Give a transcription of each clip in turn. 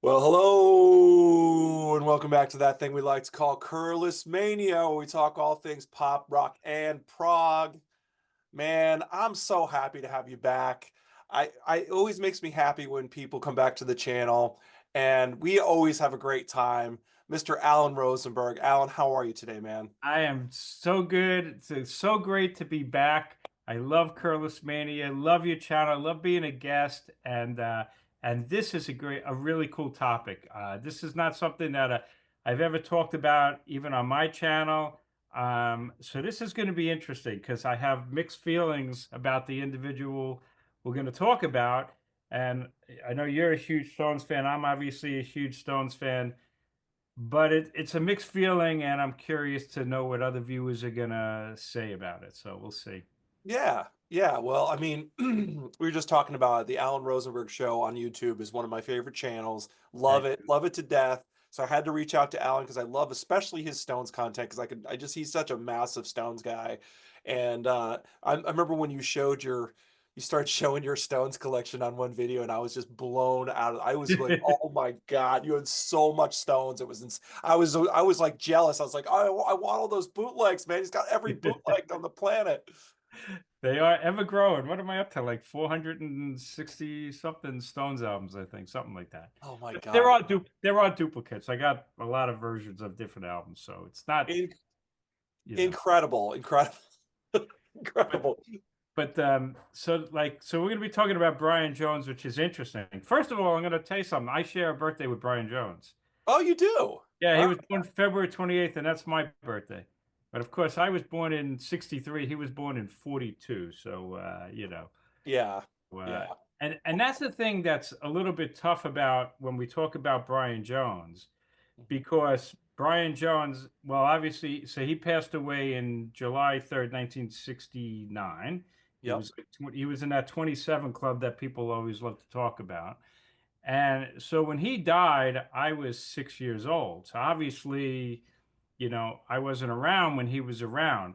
Well, hello, and welcome back to that thing we like to call Curless Mania, where we talk all things pop, rock, and prog. Man, I'm so happy to have you back. It always makes me happy when people come back to the channel, and we always have a great time. Mr. Alan Rosenberg. Alan, how are you today, man? I am so good. It's so great to be back. I love Curlis Mania. I love your channel. I love being a guest, and this is a really cool topic. This is not something that I've ever talked about even on my channel. So this is going to be interesting because I have mixed feelings about the individual we're going to talk about. And I know you're a huge Stones fan. I'm obviously a huge Stones fan. But it's a mixed feeling, and I'm curious to know what other viewers are gonna say about it. So we'll see. Yeah, yeah. Well, I mean, we were just talking about it. The Alan Rosenberg Show on YouTube is one of my favorite channels. Thank Love it to death. So I had to reach out to Alan because I love especially his Stones content because he's such a massive Stones guy. And I remember when you started showing your Stones collection on one video, and I was just blown out. I was like, you. oh my God, you had so much Stones. I was like jealous. I was like, I want all those bootlegs, man. He's got every bootleg on the planet. They are ever growing. What am I up to? Like 460 something Stones albums, I think, something like that. Oh my But God. there are duplicates. I got a lot of versions of different albums, so it's not, In you know. incredible, incredible, But incredible. so we're gonna be talking about Brian Jones, which is interesting. First of all, I'm gonna tell you something. I share a birthday with Brian Jones. Oh, you do? Yeah, All he right. was born February 28th, and that's my birthday. But of course, I was born in 63. He was born in 42. So, Yeah. uh, Yeah. and that's the thing that's a little bit tough about when we talk about Brian Jones, because Brian Jones, well, obviously, so he passed away in July 3rd, 1969. He Yep. was he was in that 27 club that people always love to talk about. And so when he died, I was 6 years old. So obviously, I wasn't around when he was around.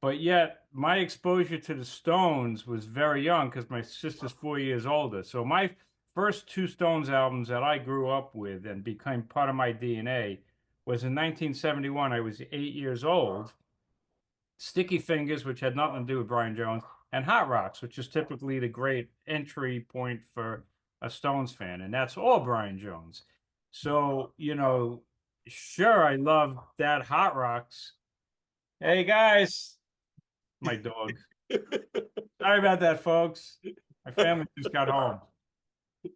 But yet, my exposure to the Stones was very young because my sister's 4 years older. So my first two Stones albums that I grew up with and became part of my DNA was in 1971. I was 8 years old. Sticky Fingers, which had nothing to do with Brian Jones, and Hot Rocks, which is typically the great entry point for a Stones fan, and that's all Brian Jones. So, sure, I love that Hot Rocks. Hey guys, my dog. Sorry about that, folks. My family just got home.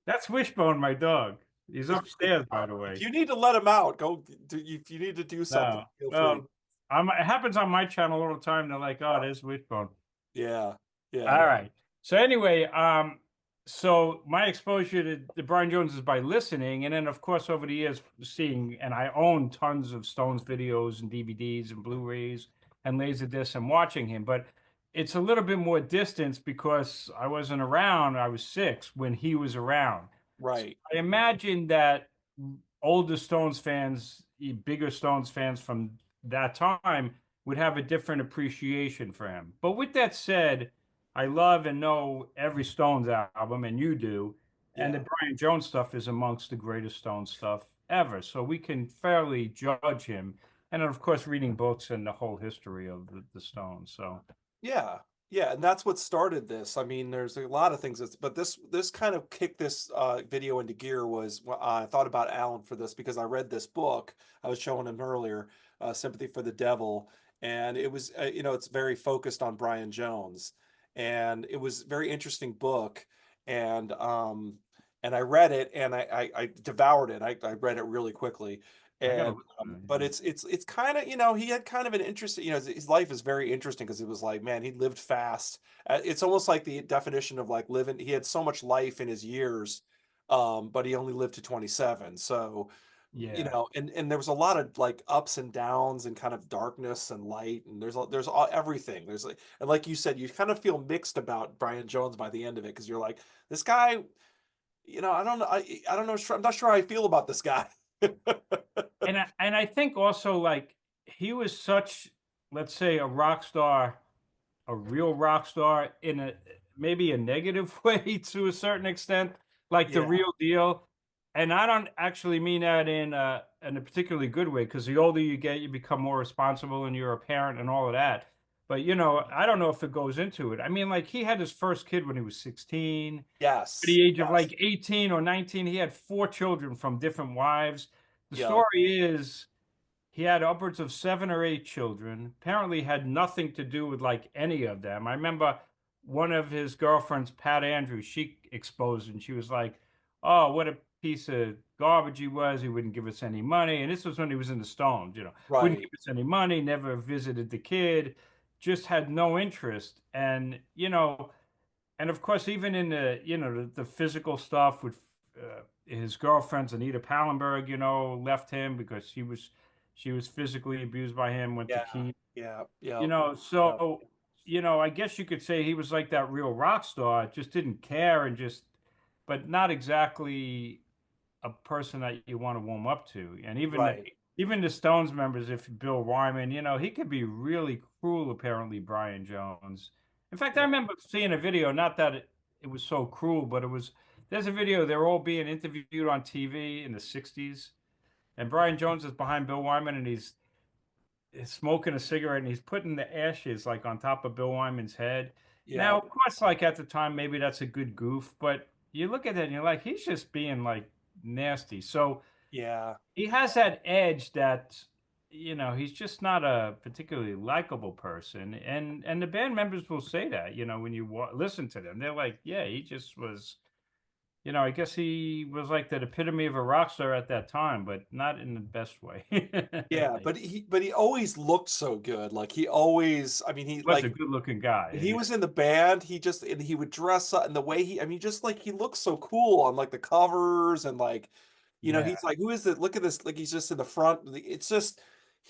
That's Wishbone, my dog. He's upstairs, by the If way. you need to let him out, if you need to do something, No, feel free. well, it happens on my channel all the time. They're like, "Oh, there's Wishbone." Yeah. Yeah. All right. So anyway, so my exposure to Brian Jones is by listening, and then of course over the years seeing, and I own tons of Stones videos and DVDs and Blu-rays and Laserdiscs and watching him, but it's a little bit more distance because I wasn't around. I was six when he was around. So Right. I imagine that older Stones fans, bigger Stones fans from that time would have a different appreciation for him. But with that said, I love and know every Stones album, and you do. And the Yeah. Brian Jones stuff is amongst the greatest Stones stuff ever. So we can fairly judge him. And then, of course, reading books and the whole history of the Stones. So, Yeah. Yeah, and that's what started this. I mean, there's a lot of things but this kind of kicked this video into gear was I thought about Alan for this because I read this book I was showing him earlier, Sympathy for the Devil, and it was it's very focused on Brian Jones, and it was a very interesting book, and and I read it and I devoured it. I read it really quickly, I got to and listen to but it. it's kind of he had kind of an interesting his life is very interesting because it was like, man, he lived fast. It's almost like the definition of like living. He had so much life in his years, but he only lived to 27. So Yeah. and there was a lot of like ups and downs and kind of darkness and light, and everything. There's like, and like you said, you kind of feel mixed about Brian Jones by the end of it because you're like, this guy, I don't know, I don't know, I'm not sure how I feel about this guy. And I think also like he was such, let's say, a rock star, a real rock star in a maybe a negative way to a certain extent, like the Yeah. real deal. and I don't actually mean that in a particularly good way, because the older you get, you become more responsible and you're a parent and all of that. But I don't know if it goes into it. I mean, like he had his first kid when he was 16. At Yes. the age of Yes. like 18 or 19, he had four children from different wives. The Yep. story is he had upwards of seven or eight children. Apparently, had nothing to do with like any of them. I remember one of his girlfriends, Pat Andrews, she exposed and she was like, "Oh, what a piece of garbage he was. He wouldn't give us any money." And this was when he was in the Stones. Wouldn't Right. give us any money. Never visited the kid. Just had no interest. And of course, even in the physical stuff with his girlfriends, Anita Pallenberg, left him because she was physically abused by him, went to Yeah. Keith. Yeah. You Yep. know, Yep. so I guess you could say he was like that real rock star, just didn't care and but not exactly a person that you want to warm up to. And Right. even the Stones members, if Bill Wyman, he could be really cruel, apparently, Brian Jones. In fact, I Yeah. remember seeing a video, not that it was so cruel, but there's a video, they're all being interviewed on TV in the 60s. And Brian Jones is behind Bill Wyman and he's smoking a cigarette and he's putting the ashes like on top of Bill Wyman's head. Now, Yep. of course, like at the time, maybe that's a good goof, but you look at it and you're like, he's just being like nasty. So Yeah. he has that edge that he's just not a particularly likable person, and the band members will say that when you listen to them, they're like, yeah, he just was. I guess he was like the epitome of a rock star at that time, but not in the best way. Yeah, Like, but he always looked so good. Like he always, I mean, he was a like good looking guy, when and he was in the band, and he would dress up and the way I mean, just like he looks so cool on like the covers and like, yeah, he's like, who is it? Look at this. Like he's just in the front. It's just,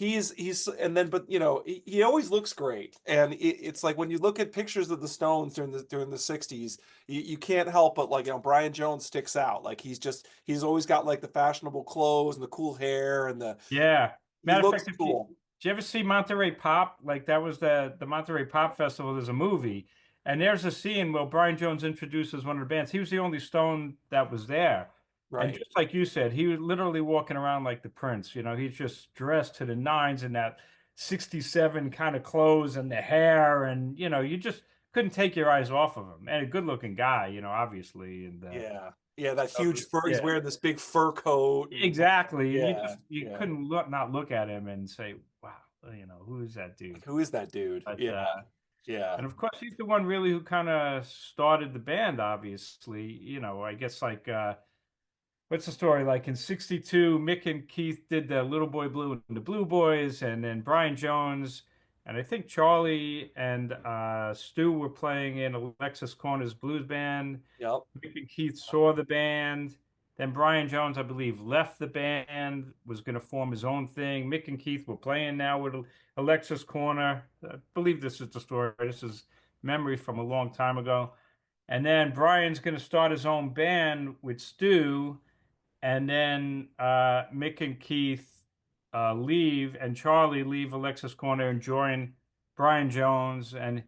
and then, but he always looks great. And it's like when you look at pictures of the Stones during the 60s, you can't help but like, Brian Jones sticks out. Like he's always got like the fashionable clothes and the cool hair and yeah. he Matter of looks fact, if cool. did you ever see Monterey Pop? Like that was the Monterey Pop Festival. There's a movie, and there's a scene where Brian Jones introduces one of the bands. He was the only Stone that was there, and Right. just like you said, he was literally walking around like the Prince. He's just dressed to the nines in that '67 kind of clothes and the hair, and you just couldn't take your eyes off of him. And a good-looking guy, obviously, and Yeah. Yeah, that so, huge fur. He's yeah. wearing this big fur coat and Exactly. And yeah, you yeah. couldn't not look at him and say, wow, who is that dude? Like, who is that dude? But Yeah, yeah. and of course he's the one really who kind of started the band, obviously. I guess like what's the story? Like in '62, Mick and Keith did the Little Boy Blue and the Blue Boys, and then Brian Jones and I think Charlie and Stu were playing in Alexis Corner's blues band. Yep. Mick and Keith saw the band. Then Brian Jones, I believe, left the band, was going to form his own thing. Mick and Keith were playing now with Alexis Corner. I believe this is the story. This is memory from a long time ago. And then Brian's going to start his own band with Stu. And then Mick and Keith leave, and Charlie leave Alexis Corner and join Brian Jones. And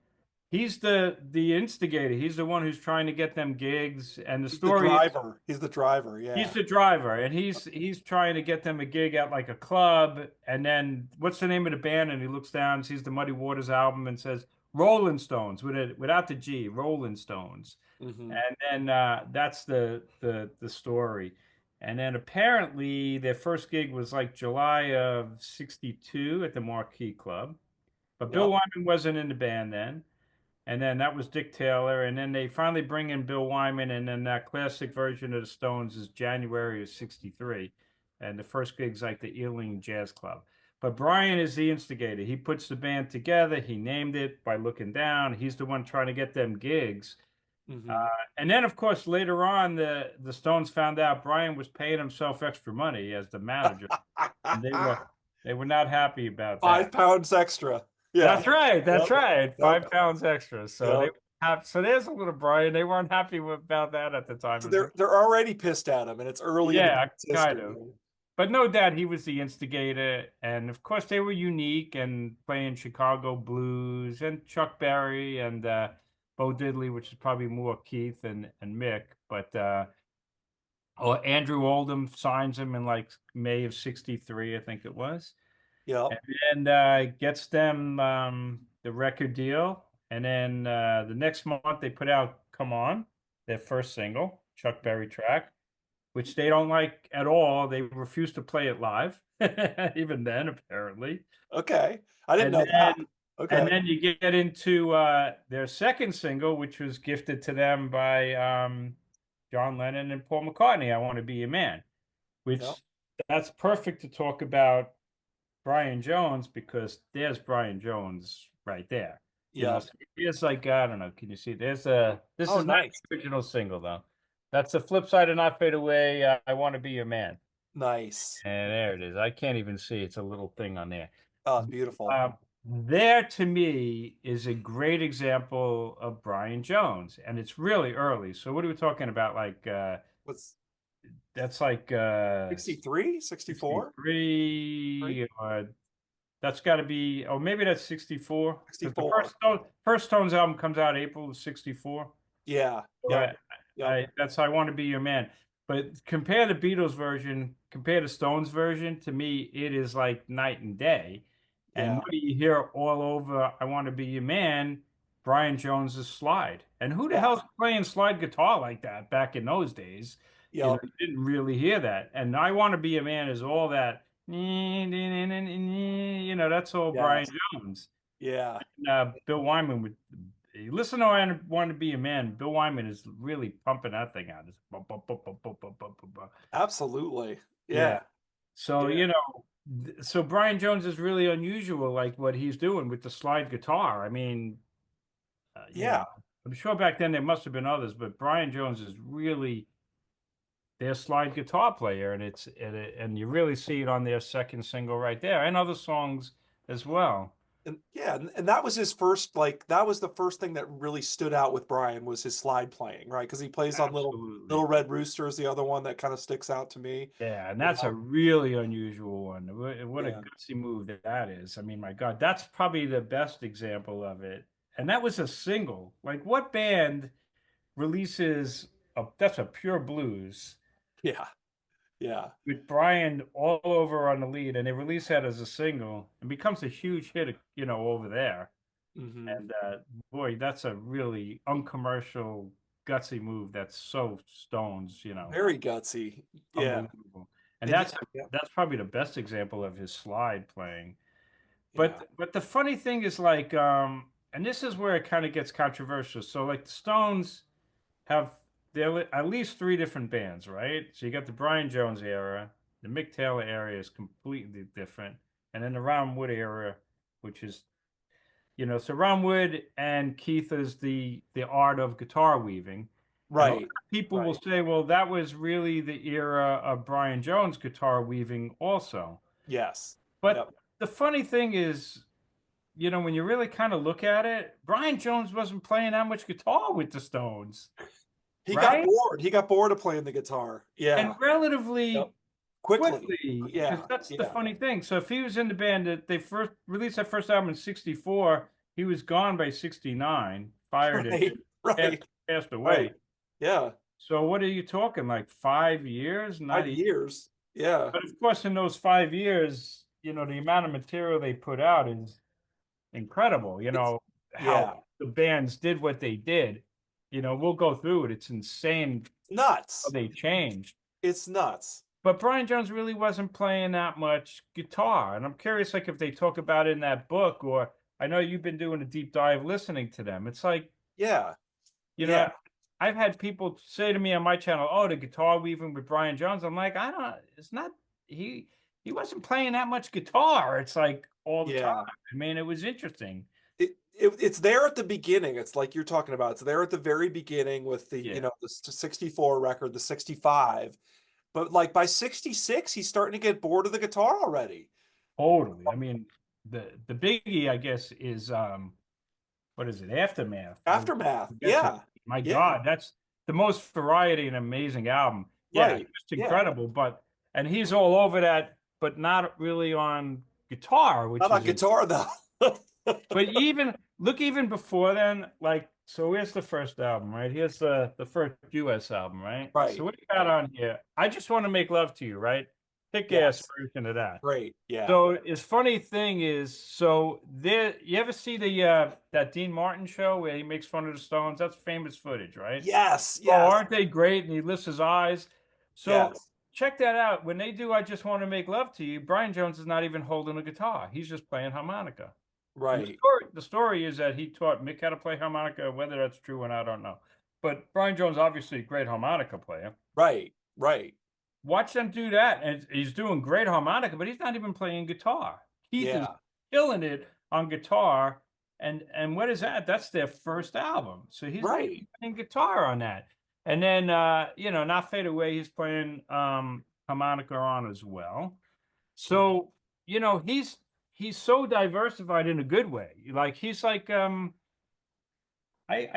he's the instigator. He's the one who's trying to get them gigs. And the He's the story is driver. He's the driver. he's Yeah. the driver, and he's trying to get them a gig at like a club. And then what's the name of the band? And he looks down, sees the Muddy Waters album, and says Rolling Stones without the G, Rolling Stones. Hmm. And then that's the story. And then apparently their first gig was like July of '62 at the Marquee Club. But Bill Yep. Wyman wasn't in the band then. And then that was Dick Taylor. And then they finally bring in Bill Wyman. And then that classic version of the Stones is January of '63. And the first gig's like the Ealing Jazz Club. But Brian is the instigator. He puts the band together. He named it by looking down. He's the one trying to get them gigs. Hmm. And then, of course, later on, the Stones found out Brian was paying himself extra money as the manager, and they were not happy about that. 5 pounds extra. Yeah. That's right. That's Yep. right. Yep. 5 pounds extra. So they Yep. have. So there's a little Brian. They weren't happy about that at the time. So It was they're already pissed at him, and it's early in the yeah, band's kind history. of. But no doubt he was the instigator, and of course they were unique and playing Chicago blues and Chuck Berry and Bo Diddley, which is probably more Keith and Mick. But or Andrew Oldham signs him in like May of '63, I think it was, Yep. and gets them the record deal. And then the next month they put out "Come On," their first single, Chuck Berry track, which they don't like at all. They refuse to play it live, even then, apparently. Okay. I didn't And know that. then and Okay. then you get into their second single, which was gifted to them by John Lennon and Paul McCartney, "I Want to Be Your Man," Yep. which that's perfect to talk about Brian Jones, because there's Brian Jones right there. Yep. So here's like, I don't know, can you see? This Oh, is not nice. the original single though. That's the flip side of "Not Fade Away." "I Want to Be Your Man." Nice. And there it is. I can't even see. It's a little thing on there. Oh, it's beautiful. There to me is a great example of Brian Jones, and it's really early. So what are we talking about? Like What's that's like 63, 64, 3, 63, or that's got to be, or maybe that's 64, because the 64. first Stones album comes out April of '64. Yeah. So Yep. Yep. that's "I Want to Be Your Man." But compare the Beatles version, compare the Stones version. To me, it is like night and day. And Yeah. what do you hear all over "I Want to Be Your Man"? Brian Jones's slide. And who the Yeah. hell's playing slide guitar like that back in those days? Yep. You didn't really hear that. And "I Want to Be Your Man" is all that. That's all Brian Yes. Jones. Yeah. Bill Wyman would you listen to "I Want to Be a Man." Bill Wyman is really pumping that thing out. It's bum, bum, bum, bum, bum, bum, bum, bum, bum. Absolutely. Yeah. Yeah. So, Yeah. so Brian Jones is really unusual, like what he's doing with the slide guitar. I mean, Yeah. I'm sure back then there must have been others, but Brian Jones is really their slide guitar player, and and you really see it on their second single right there, and other songs as well. And yeah, and that was his first, like, that was the first thing that really stood out with Brian was his slide playing, right? Because he plays on Little Absolutely. Red Rooster is the other one that kind of sticks out to me. Yeah, and You that's a know? really unusual one. What a Yeah. gutsy move that is. I mean, my God, that's probably the best example of it. And that was a single. Like, what band releases that's a pure blues Yeah. Yeah. with Brian all over on the lead, and they release that as a single and becomes a huge hit, over there. Hmm. And boy, that's a really uncommercial, gutsy move. That's so Stones, Very gutsy. Yeah. unbelievable. And And yeah, that's yeah, that's probably the best example of his slide playing. yeah. But the funny thing is, like, and this is where it kind of gets controversial. So like the Stones have at least three different bands, right? So you got the Brian Jones era, the Mick Taylor era is completely different, and then the Ron Wood era, which is so Ron Wood and Keith is the art of guitar weaving. And a lot Right. of people will Right. say, well, that was really the era of Brian Jones guitar weaving also. Yes. But Yep. the funny thing is, when you really kind of look at it, Brian Jones wasn't playing that much guitar with the Stones, He got right? bored. He got bored of playing the guitar. And Yeah. Yep. relatively Quickly. quickly, because Yeah. that's the Yeah. funny thing. So if he was in the band that they first released that first album in '64, he was gone by '69, fired and Right. passed, Right. passed Right. away. Yeah. So what are you talking, like 5 years? Not 5 years. Yeah. But of course, in those 5 years, the amount of material they put out is incredible. It's How yeah. the bands did what they did. We'll go through it. It's insane how Nuts. they changed. It's nuts. But Brian Jones really wasn't playing that much guitar. And I'm curious, like, if they talk about it in that book, or I know you've been doing a deep dive listening to them. It's like, Yeah. you know, Yeah. I've had people say to me on my channel, "Oh, the guitar weaving with Brian Jones." I'm like, I don't. It's not. He he wasn't playing that much guitar. It's like all the time. Yeah. I mean, it was interesting. It's there at the beginning. It's like you're talking about. It's there at the very beginning with the, Yeah, the 64 record, the 65. But like by 66, he's starting to get bored of the guitar already. totally. I mean, the biggie, I guess, is what is it? Aftermath. Aftermath. We'll get to it. Yeah. My Yeah. God, that's the most variety and amazing album. Yeah, Right. just Yeah. incredible. And he's all over that, but not really on guitar, Not which on is guitar though. But even look even before then, like So here's the first album, right? Here's the first US album, right? So Right, what do you got right. on here? I Just Want to Make Love to You, right? Kick ass Yes. version of that. Great. Yeah. So his funny thing is, so there you ever see the that Dean Martin show where he makes fun of the Stones? That's famous footage, right? Yes, Oh, yes, aren't they great? And he lifts his eyes. So yes. check that out. When they do I Just Want to Make Love to You, Brian Jones is not even holding a guitar. He's just playing harmonica. And Right, the story is that he taught Mick how to play harmonica. Whether that's true or not, I don't know. But Brian Jones, obviously a great harmonica player. right, right. Watch them do that, and he's doing great harmonica, but he's not even playing guitar. Keith is Yeah, killing it on guitar. And what is that? That's their first album. So he's not even right. playing guitar on that. And then Not Fade Away, he's playing harmonica on as well. Mhm. So, he's so diversified in a good way. Like he's like I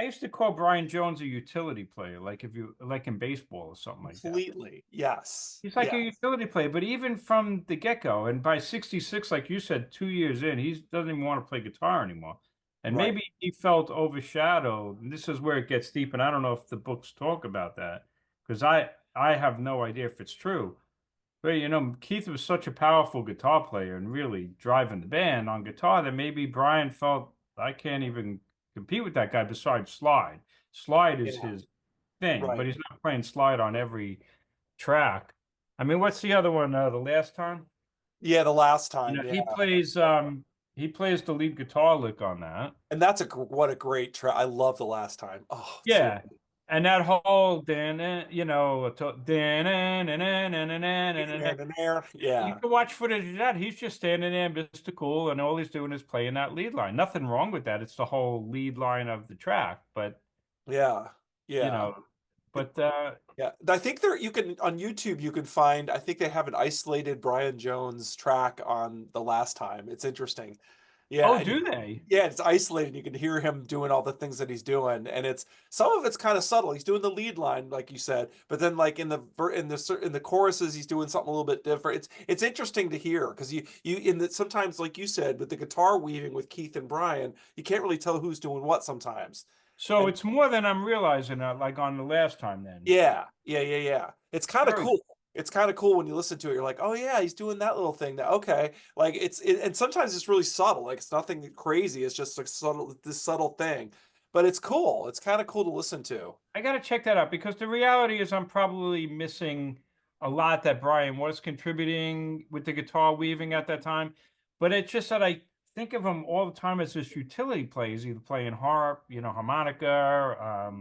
used to call Brian Jones a utility player, like if you like in baseball or something like that. Completely. Yes. He's like a Yes. utility player, but even from the get-go, and by 66, like you said, 2 years in, he doesn't even want to play guitar anymore. And Right. maybe he felt overshadowed. And this is where it gets deep, and I don't know if the books talk about that, because I have no idea if it's true. But Keith was such a powerful guitar player and really driving the band on guitar that maybe Brian felt I can't even compete with that guy besides slide. Slide is Yeah. his thing, but Right. he's not playing slide on every track. I mean, what's the other one? The last time? Yeah, the last time. Yeah. He plays the lead guitar lick on that. And that's what a great track. I love the last time. Oh, so Yeah. And that whole dan you yeah. can watch footage of that. He's just standing there, Mr. Cool, and all he's doing is playing that lead line. Nothing wrong with that. It's the whole lead line of the track. But Yeah. you Yeah. know, It, but yeah. I think there you can on YouTube you can find I think they have an isolated Brian Jones track on the last time. It's interesting. Yeah, oh, and do they? yeah, it's isolated. You can hear him doing all the things that he's doing, and it's some of it's kind of subtle. He's doing the lead line, like you said, but then like in the choruses, he's doing something a little bit different. It's interesting to hear because you in the sometimes like you said with the guitar weaving with Keith and Brian, you can't really tell who's doing what sometimes. So And it's more than I'm realizing, like on the last time then. yeah, yeah, yeah, yeah. It's kind of Very cool. It's kind of cool when you listen to it. You're like, oh yeah, he's doing that little thing. Now, okay, like and sometimes it's really subtle. Like it's nothing crazy. It's just like subtle, this subtle thing, but it's cool. It's kind of cool to listen to. I got to check that out because the reality is I'm probably missing a lot that Brian was contributing with the guitar weaving at that time. But it's just that I think of him all the time as this utility plays, either playing harp, harmonica.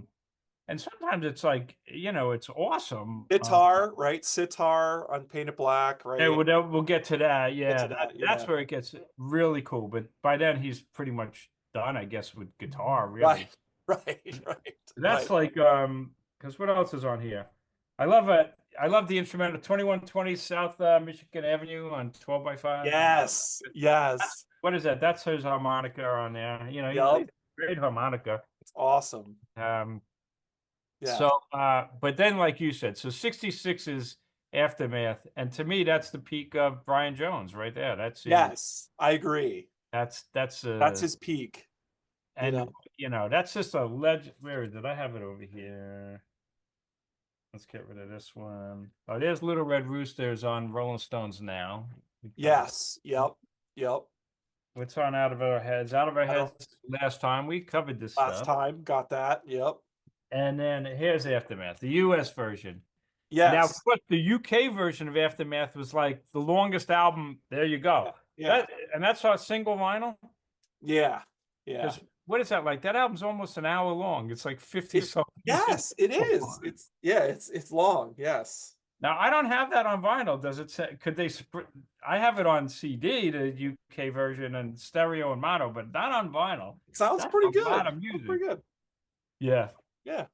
And sometimes it's like, it's awesome. Sitar, right? Sitar on Painted Black, Yeah, right? we'll get to that. Get Yeah, to that. that's Yeah. where it gets really cool. But by then he's pretty much done, I guess, with guitar, Right. really. Right. Right. That's Right. like because what else is on here? I love the instrumental 2120 South Michigan Avenue on 12 by 5. Yes. Yes. What is that? That's his harmonica on there. He Yup. plays great harmonica. It's awesome. Um Yeah. so but then like you said, so 66 is Aftermath, and to me that's the peak of Brian Jones right there. Yes. I agree. That's That's his peak, you know. and that's just a legend. Where is it? I have it over here. Let's get rid of this one. Oh, there's Little Red Roosters on Rolling Stones now. We covered Yes. that. Yep. Yep. What's on Out of Our Heads? Out of Our I don't Heads last time we covered this last stuff. time got that. Yep. And then here's Aftermath, the US version. Now, of Yes. course, the UK version of Aftermath was like the longest album. There you Yeah. go. Yeah. And that's our single vinyl. Yeah. Yeah. Because what is that like? That album's almost an hour long. It's like 50 It something minutes. yes, it is. It's yeah, it's long. Yes. Now I don't have that on vinyl. Does it say? Could they? I have it on CD, the UK version, and stereo and mono, but not on vinyl. It sounds That's pretty a lot good. of Sounds music. pretty good. Yeah, Yeah.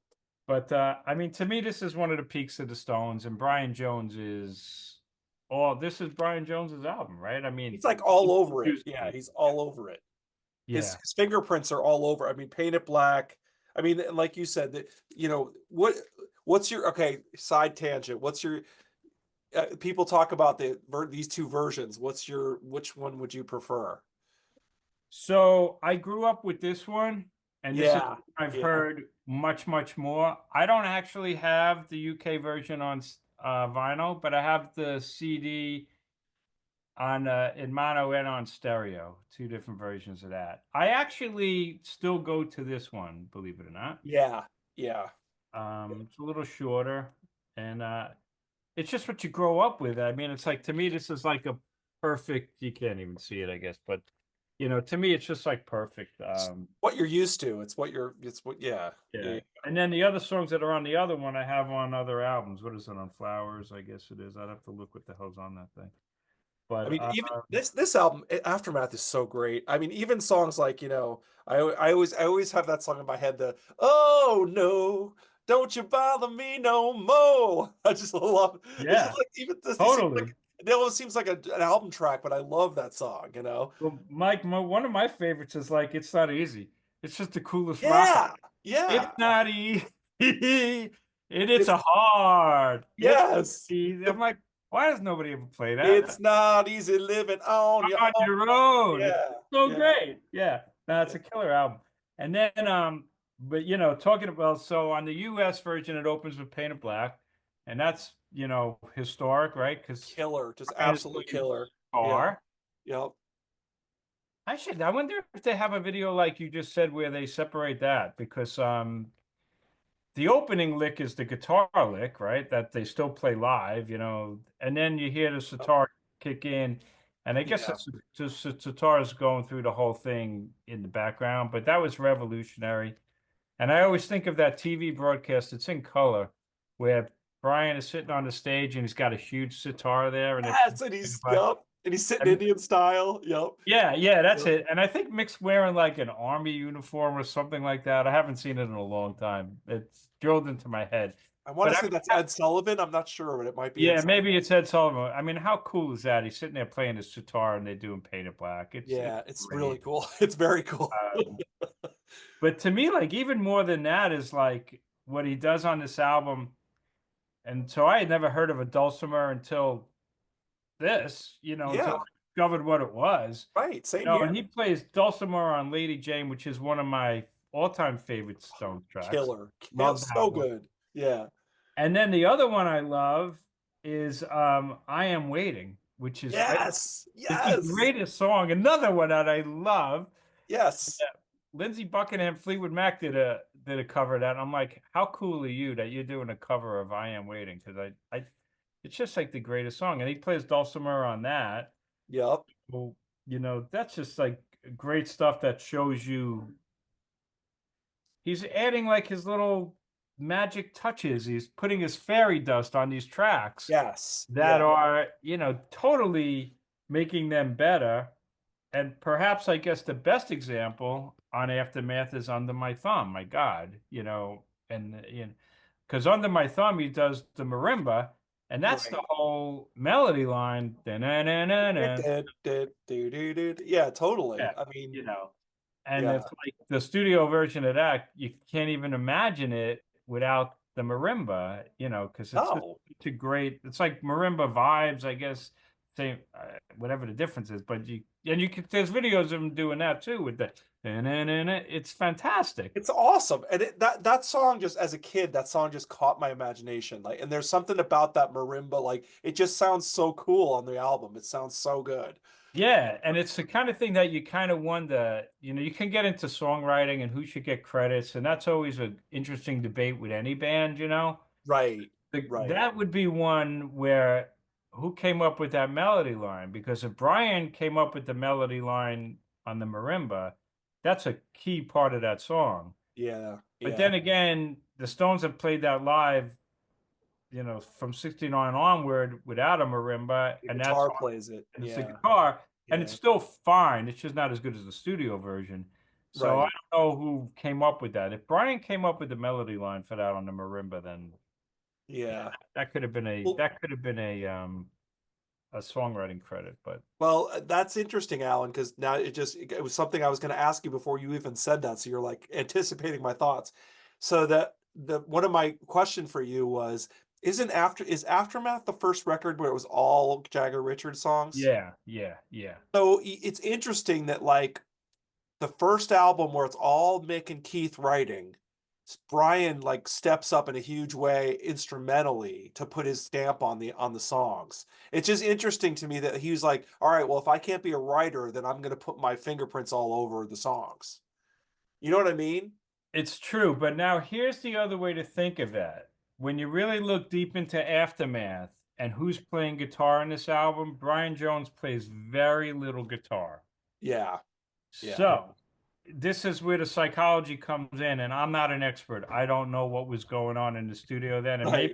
but I mean, to me, this is one of the peaks of the Stones, and Brian Jones is. Oh, this is Brian Jones's album, right? I mean, He's like all he over it. produced Yeah, it. he's all over it. Yeah. His fingerprints are all over. I mean, Painted Black. I mean, like you said, that what's your okay, side tangent. What's your people talk about these two versions. Which one would you prefer? So I grew up with this one. and this is Yeah. I've Yeah. heard much, much more. I don't actually have the UK version on vinyl, but I have the CD on in mono and on stereo, two different versions of that. I actually still go to this one, believe it or not. Yeah. Yeah. It's a little shorter, and it's just what you grow up with. I mean, it's like to me, this is like a perfect. You can't even see it, I guess, but to me, it's just like perfect. It's what you're used to. It's what, yeah. Yeah. Yeah. And then the other songs that are on the other one, I have on other albums. What is it on Flowers? I guess it is. I'd have to look what the hell's on that thing. I But mean, even this album, Aftermath, is so great. I mean, even songs like, I always have that song in my head, the "Oh no, don't you bother me no more." I just love. It's just yeah, like even this. It seems like totally. it almost seems like an album track, but I love that song. Well, Mike, one of my favorites is like "It's Not Easy." It's just the coolest rock. Yeah, It's yeah. not easy. It's It's a hard. It's yes. easy. I'm like, why does nobody ever play It's that? not easy living on your On own. your own. It's Yeah, so yeah, great. Yeah. No, it's yeah. a killer album. And then but talking about so on the US version it opens with Painted Black, and that's, historic, right? Because Killer, just Brian is absolute playing killer. Yeah, guitar. yep. I wonder if they have a video like you just said where they separate that because the opening lick is the guitar lick, right? That they still play live, and then you hear the Yep. sitar kick in, and I guess Yeah. it's just the sitar is going through the whole thing in the background, but that was revolutionary. And I always think of that TV broadcast, it's in color, where Brian is sitting on the stage and he's got a huge sitar there, and Yes, and he's yep, and he's sitting Indian style. Yep. yeah, yeah, that's Yep. it. And I think Mick's wearing like an army uniform or something like that. I haven't seen it in a long time. It's drilled into my head. I want But to say that's Ed Sullivan. I'm not sure, but it might be Ed yeah, Sullivan. maybe it's Ed Sullivan. I mean, how cool is that? He's sitting there playing his guitar and they're doing Painted Black. It's Yeah, it's really great. cool. It's very cool. Um, but to me, like even more than that is like what he does on this album. And so I had never heard of a dulcimer until this, until Yeah, I discovered what it was. right. Same And here. he plays dulcimer on Lady Jane, which is one of my all-time favorite Stones tracks. Killer. Love So that one. good. Yeah. And then the other one I love is "I Am Waiting," which Yes. is the Yes. greatest song. Another one that I love. Yes. Lindsey Buckingham, Fleetwood Mac did a cover of that. And I'm like, how cool are you that you're doing a cover of "I Am Waiting"? Because it's just like the greatest song, and he plays dulcimer on that. Yep. Well, that's just like great stuff that shows you he's adding like his little magic touches. He's putting his fairy dust on these tracks Yes. that Yeah. are, totally making them better. And perhaps I guess the best example on Aftermath is Under My Thumb. My God, and because Under My Thumb he does the marimba, and that's the Right. whole melody line. Da-na-na-na-na. Yeah, totally. Yeah, I mean, and yeah. it's like the studio version of that, you can't even imagine it without the marimba, because it's just No. such a great, it's like marimba vibes, I guess, same, whatever the difference is, but there's videos of them doing that too with the, and it's fantastic. It's awesome. And that song, just as a kid, that song just caught my imagination. Like, and there's something about that marimba, like it just sounds so cool on the album. It sounds so good. Yeah, and it's the kind of thing that you kind of wonder, you can get into songwriting and who should get credits, and that's always an interesting debate with any band. Right. Right. That would be one where who came up with that melody line? Because if Brian came up with the melody line on the marimba, that's a key part of that song. Yeah. But Yeah. then again, the Stones have played that live, from 69 onward without a marimba, The and that's guitar plays it. and it's the Yeah. guitar, and it's Yeah. still fine. It's just not as good as the studio version. So I Right. don't know who came up with that. If Brian came up with the melody line for that on the marimba, then yeah, Yeah. that could have been Well, a songwriting credit. But that's interesting, Alan, because now it was something I was going to ask you before you even said that. So you're like anticipating my thoughts. So that the one of my question for you was, is Aftermath the first record where it was all Jagger Richards songs? yeah, yeah, yeah, So it's interesting that like the first album where it's all Mick and Keith writing, Brian like steps up in a huge way instrumentally to put his stamp on the songs. It's just interesting to me that he was like, all right, well, if I can't be a writer, then I'm going to put my fingerprints all over the songs. You know what I mean? It's true, but now here's the other way to think of it. When you really look deep into Aftermath and who's playing guitar in this album, Brian Jones plays very little guitar. Yeah, yeah, So this is where the psychology comes in, and I'm not an expert. I don't know what was going on in the studio then, and right.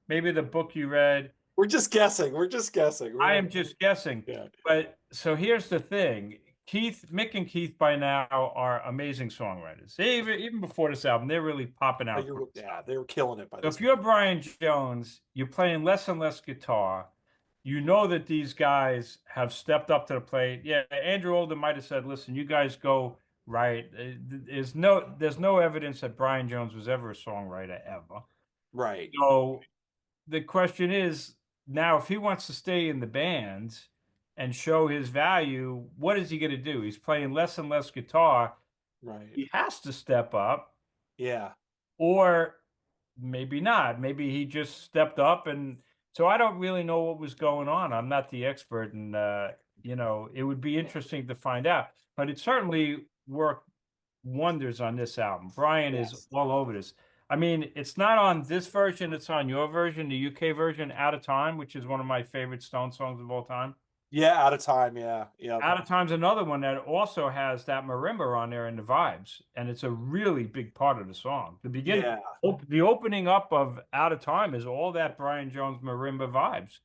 maybe the book you read, We're just guessing. We're just guessing. We I don't. am just guessing. Yeah, But so here's the thing. Mick and Keith by now are amazing songwriters. Even before this album, they're really popping out great yeah, stuff. they were killing it by So this if point. you're Brian Jones, you're playing less and less guitar. You know that these guys have stepped up to the plate. Yeah, Andrew Olden might have said, "Listen, you guys go right." There's no evidence that Brian Jones was ever a songwriter ever. Right, So the question is now, if he wants to stay in the band and show his value, what is he going to do? He's playing less and less guitar. right. He has to step up, Yeah, or maybe not. Maybe he just stepped up, and so I don't really know what was going on. I'm not the expert, and it would be interesting to find out. But it certainly worked wonders on this album. Brian is yes. all over this. I mean, it's not on this version, it's on your version, the UK version, Out of Time, which is one of my favorite Stone songs of all time. Yeah, out of time. Yeah, yep. Out of Time's another one that also has that marimba on there and the vibes, and it's a really big part of the song. Yeah. The opening up of Out of Time is all that Brian Jones marimba vibes,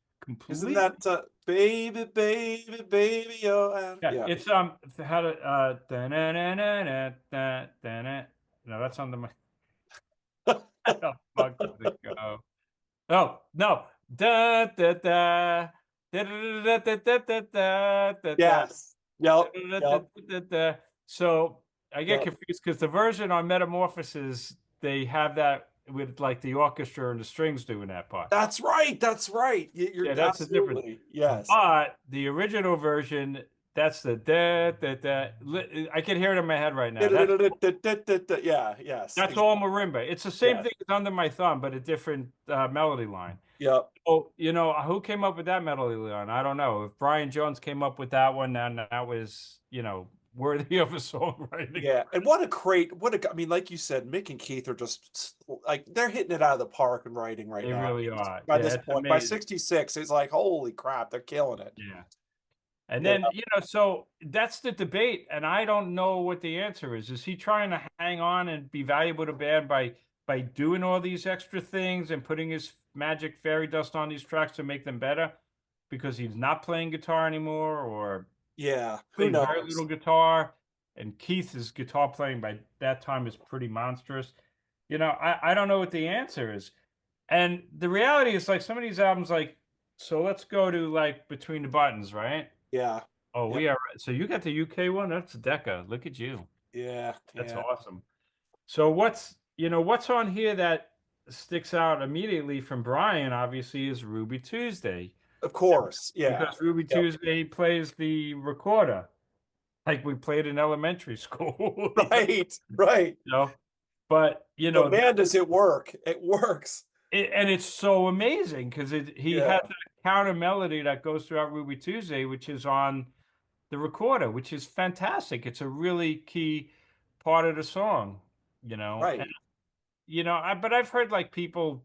Isn't completely. that baby, baby, baby, oh, Yeah, yeah. it's how to da-na-na-na-na, da-na. No, that's on the how the fuck does it go? Oh, no. Da da da. Da da da da da da da da da. Yes. Yep. Da, da, Yep. da, da, da. So I get Yep. confused because the version on Metamorphosis, they have that with like the orchestra and the strings doing that part. That's right. That's right. You're Yeah, that's the difference. absolutely yes. But the original version, that's the da da da. I can hear it in my head right now. Yeah. Yes. That's all marimba. It's the same Yes. thing as Under My Thumb, but a different melody line. Yep. Oh, who came up with that melody line? I don't know. If Brian Jones came up with that one, then that was, worthy of a songwriting. Yeah. And I mean, like you said, Mick and Keith are just like they're hitting it out of the park and writing right They now. really are. By Yeah, this it's point, by amazing. 66, it's like, holy crap, they're killing it. Yeah. And Yeah. then, so that's the debate, and I don't know what the answer is. Is he trying to hang on and be valuable to band by doing all these extra things and putting his magic fairy dust on these tracks to make them better because he's not playing guitar anymore, or Yeah. Who playing very knows? little guitar, and Keith's guitar playing by that time is pretty monstrous. I don't know what the answer is. And the reality is like some of these albums, like, so let's go to like Between the Buttons, right? Yeah. Oh, Yeah. we are. So you got the UK one? That's Decca. Look at you. Yeah. That's Yeah. awesome. So what's on here that sticks out immediately from Brian, obviously, is Ruby Tuesday. Of course. Yeah. Because Ruby Yep. Tuesday plays the recorder like we played in elementary school. Right. Right. You know? But But man, does it work? It works. and it's so amazing because he has Yeah. a counter melody that goes throughout Ruby Tuesday, which is on the recorder, which is fantastic. It's a really key part of the song, And Right. but I've heard like people.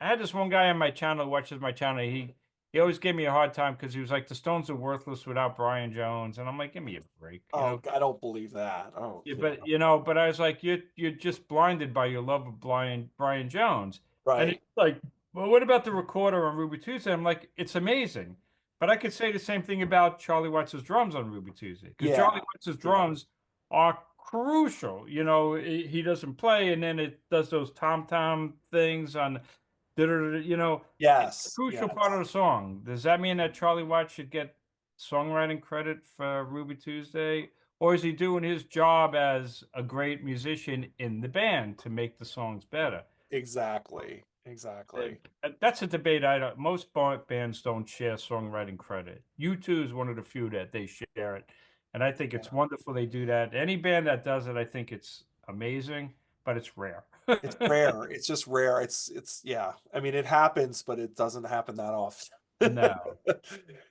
I had this one guy on my channel who watches my channel. He always gave me a hard time because he was like, the Stones are worthless without Brian Jones, and I'm like, give me a break, Oh, I don't believe that. Oh, Yeah, yeah. but I was like, you're just blinded by your love of Brian Jones, and Right. it's like, well, what about the recorder on Ruby Tuesday? I'm like, it's amazing, but I could say the same thing about Charlie Watts' drums on Ruby Tuesday because Charlie Yeah. Watts' Yeah. drums are crucial. He doesn't play, and then it does those tom things on, it's a Yes. crucial part of Yes. the song. Does that mean that Charlie Watts should get songwriting credit for Ruby Tuesday? Or is he doing his job as a great musician in the band to make the songs better? Exactly. Exactly. That's a debate. I don't. Most bands don't share songwriting credit. U2 is one of the few that they share it. And I think Yeah. it's wonderful they do that. Any band that does it, I think it's amazing, but it's rare. It's rare. It's just rare. Yeah. I mean, it happens, but it doesn't happen that often. No.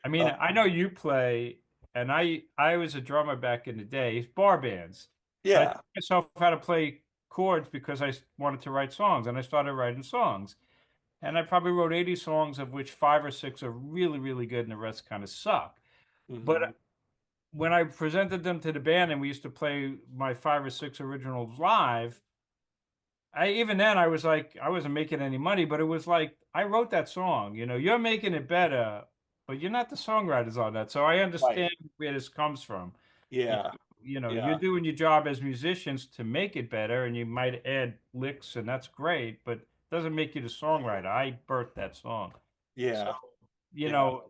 I mean, Uh, I know you play, and I was a drummer back in the day, bar bands. But I yeah. taught myself how to play chords because wanted to write songs, and I started writing songs. And I probably wrote 80 songs, of which 5 or 6 are really, really good, and the rest kind of suck. But Hmm. when I presented them to the band and we used to play my 5 or 6 originals live, I even then I was like, I wasn't making any money, but it was like I wrote that song. You're making it better, but you're not the songwriters on that. So I Right. understand where this comes from. You, Yeah. you're Yeah. doing your job as musicians to make it better, and you might add licks, and that's great, but it doesn't make you the songwriter. I birthed that song. So, Yeah. you Yeah. know,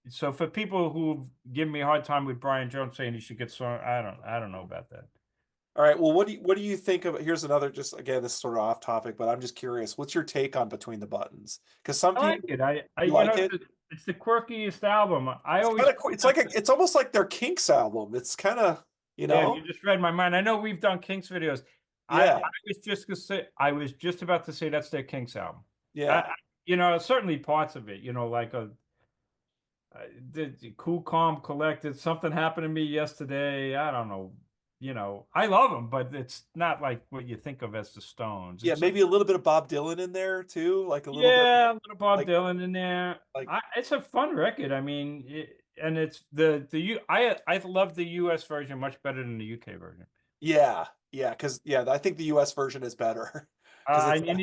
so for people who've given me a hard time with Brian Jones saying he should get song, I don't know about that. All right. Well, what do you think of, here's another, just again, this is sort of off topic, but I'm just curious. What's your take on Between the Buttons? Because some I like people, it. I you like it? it's the quirkiest album. I It's always kind of cool. It's like it's almost like their Kinks album. It's kind of, you damn, you know? just read my mind. I know we've done Kinks videos. I Yeah. was just gonna say I was just about to say that's their Kinks album. Yeah. Certainly parts of it, like the Cool Calm Collected, something happened to me yesterday. I don't know. I love them, but it's not like what you think of as the Stones. Yeah. It's a Maybe a little bit of Bob Dylan in there too. Like a little bit Yeah, a little Bob like, Dylan in there. like, It's a fun record. I mean, and it's the U. I love the U.S. version much better than the U.K. version. yeah. Yeah. Cause yeah, I think the US version is better. Cause it's, And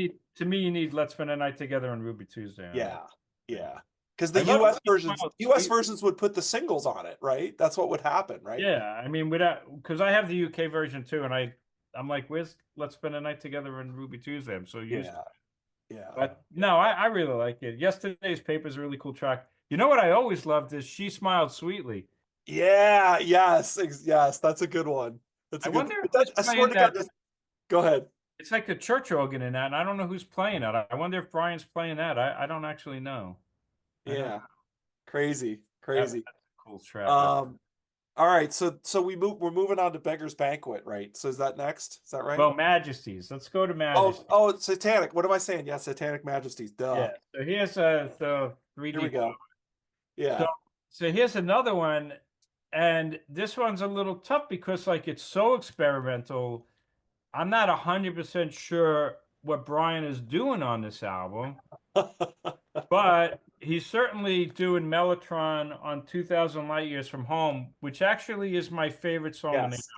you need Let's Spend a Night Together on Ruby Tuesday on that. yeah. Yeah. Because I the love US She versions, Smiled US Sweet. versions would put the singles on it, right? That's what would happen, right? Yeah, I mean, without because I have the UK version too, and I'm like, where's Let's Spend a Night Together on Ruby Tuesday? I'm so used to Yeah. it. Yeah. But no, I really like it. Yesterday's Paper is a really cool track. You know what I always loved is She Smiled Sweetly. Yeah. Yes. Yes. That's a good one. That's I a good, wonder but who's that, I swear playing to God, that. go ahead. It's like the church organ in that, and I don't know who's playing it. I wonder if Brian's playing that. I don't actually know. I don't. Yeah. Crazy. That's Crazy. a cool track. Um, all right. So we're moving on to Beggar's Banquet, right? So is that next? Is that right? Well, Majesties. Let's go to Oh, Majesty. oh, it's Satanic. What am I saying? Yeah, Satanic Majesties. Duh. Yeah. So here's the Here we 3D. go. So Yeah. so here's another one, and this one's a little tough because like it's so experimental. I'm not 100% sure what Brian is doing on this album. But he's certainly doing Mellotron on 2000 Light Years from Home, which actually is my favorite song on the Yes.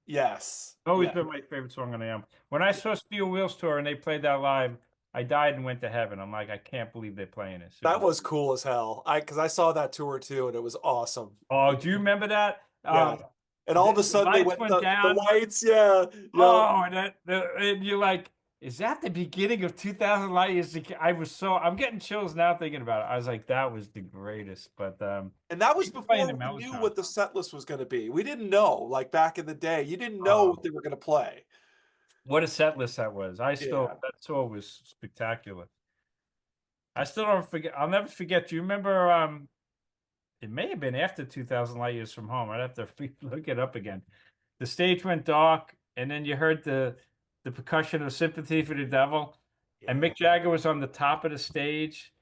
Yes. always Yeah. been my favorite song on the album. When I saw Steel Wheels tour and they played that live, I died and went to heaven. I'm like, I can't believe they're playing this. It That was was cool as hell. Because I saw that tour too, and it was awesome. Oh, do you remember that? Yeah. And all of a The sudden they lights went went the down. lights. Yeah. Yeah. Oh, and you're like, is that the beginning of 2000 Light Years? I'm getting chills now thinking about it. I was like, that was the greatest. But And that he was was playing before the we knew Mellotron. what the set list was going to be. We didn't know, like back in the day, you didn't know what Oh, they were going to play. what a set list that was. Yeah. That tour was spectacular. I still don't forget. I'll never forget. Do you remember? It may have been after 2000 Light Years from Home. I'd have to look it up again. The stage went dark, and then you heard the percussion of Sympathy for the Devil, and Yeah. Mick Jagger was on the top of the stage,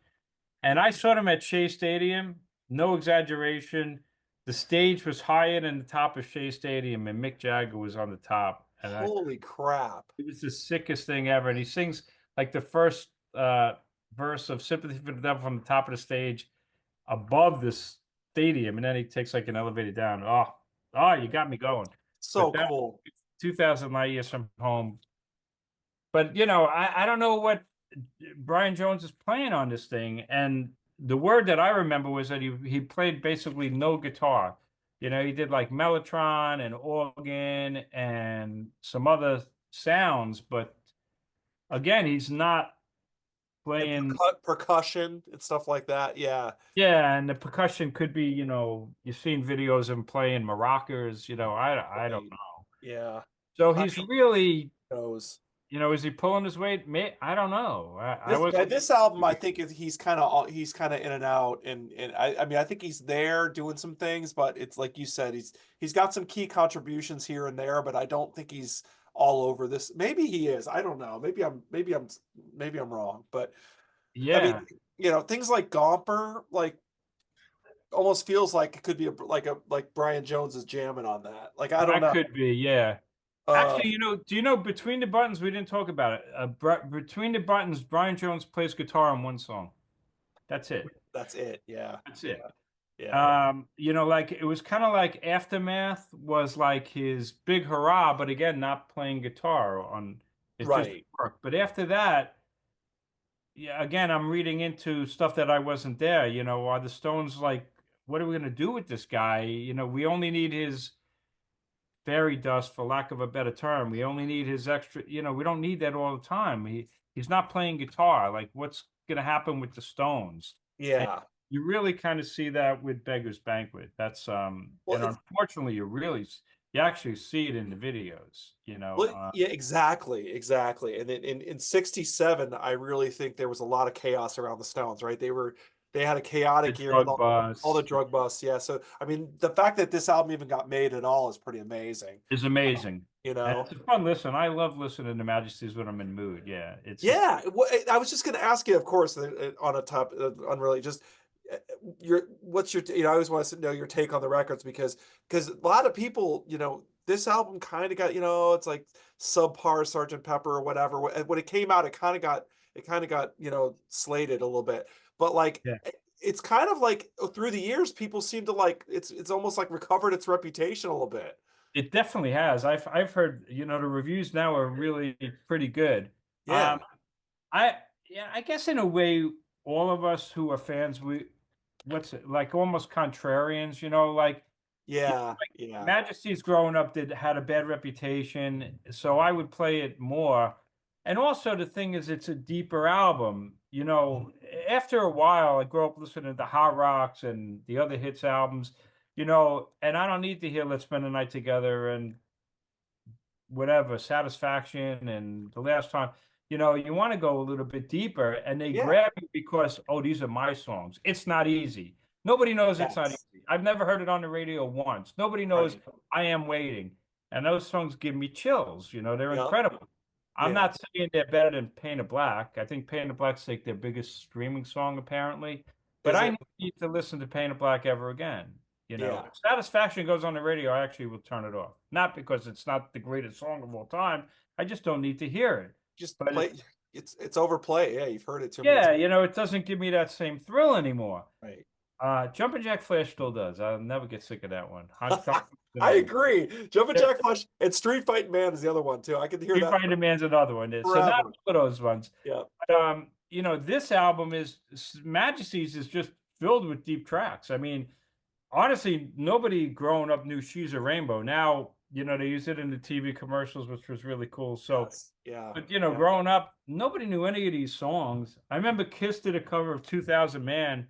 and I saw them at Shea Stadium. No exaggeration. The stage was higher than the top of Shea Stadium, and Mick Jagger was on the top, and Holy crap. it was the sickest thing ever. And he sings like the first verse of Sympathy for the Devil from the top of the stage above this stadium, and then he takes like an elevator down. You got me going. But So that cool. 2000 Light Years from Home. But I don't know what Brian Jones is playing on this thing. And the word that I remember was that he played basically no guitar. He did like mellotron and organ and some other sounds, but again, he's not And playing. percussion and stuff like that. Yeah. Yeah, and the percussion could be, you've seen videos of him playing maracas, I don't Right. know. Yeah. So I he's really, knows. Is he pulling his weight? I don't know. I This by wasn't. this album, I think he's kind of in and out, and I mean I think he's there doing some things, but it's like you said, he's got some key contributions here and there, but I don't think he's all over this. Maybe he is. I don't know. Maybe I'm wrong, but I mean, Yeah, things like Gomper, like almost feels like it could be like Brian Jones is jamming on that. Like I don't that know. could be. Yeah. Uh, Actually, do you know Between the Buttons? We didn't talk about it. Between the Buttons, Brian Jones plays guitar on one song. That's it. that's it. Yeah, That's yeah, it. yeah. Like it was kind of like Aftermath was like his big hurrah, but again, not playing guitar on it just Right. worked. But after that, yeah, again, I'm reading into stuff that I wasn't there. Are the Stones like, what are we going to do with this guy? We only need his fairy dust, for lack of a better term. We only need his extra, we don't need that all the time. He's not playing guitar. Like, what's going to happen with the Stones? And Yeah. you really kind of see that with Beggar's Banquet. That's Well, and unfortunately, you actually see it in the videos. yeah, exactly, exactly. And in '67, I really think there was a lot of chaos around the Stones, right? They had a The chaotic year with drug all the bus drug busts. Yeah. So I mean, the fact that this album even got made at all is pretty amazing. is amazing. You And know? it's a fun listen. I love listening to Majesties when I'm in mood. Yeah, it's just Yeah, I was just going to ask you, of course, on a top, unrelated, just uh, what's your, I always want to know your take on the records because a lot of people, this album kind of got, it's like subpar Sergeant Pepper or whatever. When it came out, it kind of got, slated a little bit, but like. yeah. It's kind of like through the years, people seem to like it's almost like recovered its reputation a little bit. It definitely has. I've heard, the reviews now are really pretty good. Um, Yeah, I Yeah, I guess in a way, all of us who are fans, what's it like almost contrarians, like yeah, yeah, Majesty's growing up did had a bad reputation, so I would play it more. And also the thing is it's a deeper album. After a while I grew up listening to Hot Rocks and the other hits albums, and I don't need to hear Let's Spend the Night Together and whatever, Satisfaction and The Last Time. You want to go a little bit deeper, and they yeah. grab you because, oh, these are my songs. It's not easy. Nobody knows it's not Yes, easy. I've never heard it on the radio once. Nobody knows right. I Am Waiting. And those songs give me chills. They're Yep. incredible. I'm Yeah. not saying they're better than Paint of Black. I think Paint of Black's like their biggest streaming song, apparently. But Is I it? never need to listen to Paint of Black ever again. Yeah. If Satisfaction goes on the radio, I actually will turn it off. Not because it's not the greatest song of all time. I just don't need to hear it. Just But play. It's overplay. Yeah, you've heard it too many yeah, times. it doesn't give me that same thrill anymore. Right. Jumpin' Jack Flash still does. I'll never get sick of that one. Honk Tonk I Tonight. agree. Jumpin' Yeah, Jack Flash and Street Fighting Man is the other one too. I could hear Street that Fighter Man's another one. So not forever. all of those ones. Yeah. But, this album Majesties is just filled with deep tracks. I mean, honestly, nobody growing up knew She's a Rainbow. Now, they use it in the TV commercials, which was really cool. So, Yes. Yeah. but Yeah. growing up, nobody knew any of these songs. I remember Kiss did a cover of 2000 Man,